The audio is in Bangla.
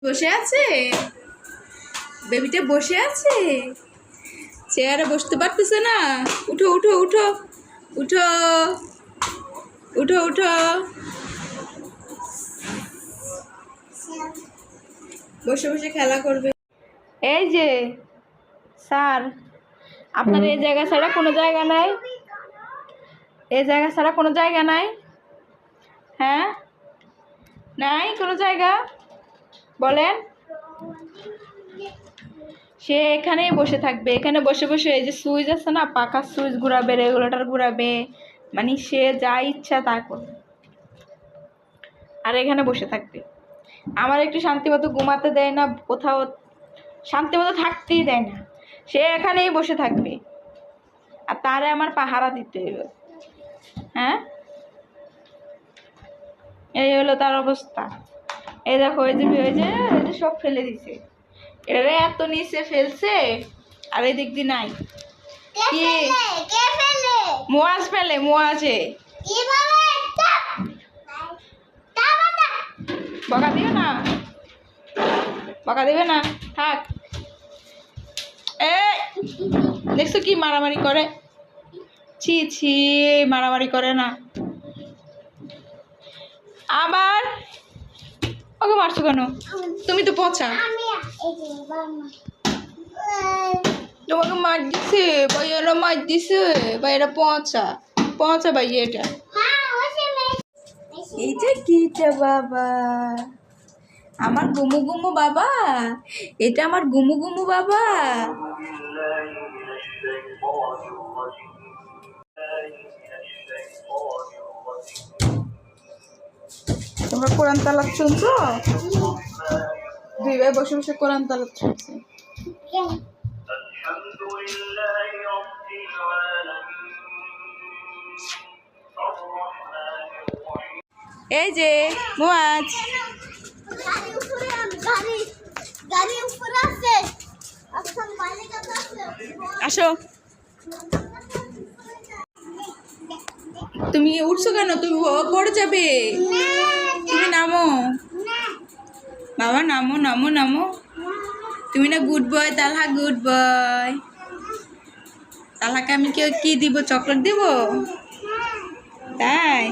বসে আছে, বেবিটা বসে আছে, চেয়ারে বসতে পারতেছে না। উঠো উঠো উঠো উঠো উঠো উঠো, বসে বসে খেলা করবে। এই যে স্যার, আপনার এই জায়গা ছাড়া কোনো জায়গা নাই? এই জায়গা ছাড়া কোনো জায়গা নাই? হ্যাঁ, নাই কোনো জায়গা? বলেন। সে এখানেই বসে থাকবে, এখানে বসে বসে এই যে সুইচ আছে না, পাখার সুইচ ঘুরাবে, রেগুলেটর ঘুরাবে, মানে সে যা ইচ্ছা তা করবে আর এখানে বসে থাকবে। আমার একটু শান্তিমতো ঘুমাতে দেয় না, কোথাও শান্তিমতো থাকতেই দেয় না। সে এখানেই বসে থাকবে আর তারে আমার পাহারা দিতে হবে। হ্যাঁ, এই হলো তার অবস্থা। এই দেখো, ওই যে সব ফেলে দিছে, এরা এত নিচে ফেলছে আর এই দিক দিয়ে নাই। কি মোয়াজ ফেলে, মোয়াজে বকা দিও না, বকা দিবে না, থাক। এ দেখছো কি মারামারি করে? ছি ছি, মারামারি করে না। আবার ওকে মারছো কেন? তুমি তো পচা, তোমাকে মার দিছে ভাইয়ারা, মার দিছে ভাইয়ারা, পচা পচা ভাইয়া। এটা এইটা কিটা বাবা? আমার গুমু গুমু বাবা, এটা আমার গুমু গুমু বাবা। তোমরা কোরআন তালাত শুনছো? দুই ভাই বসে বসে কোরআন তালাত শুনছে। এই যে মুয়াজ, আসো। তুমি উঠছো কেন? তুমি পড়ে যাবে, তুমি নামো বাবা, নামো নামো নামো। তুমি না গুড বয়, তালহা গুড বয়। তালহাকে আমি কি দিব? চকলেট দিব? তাই?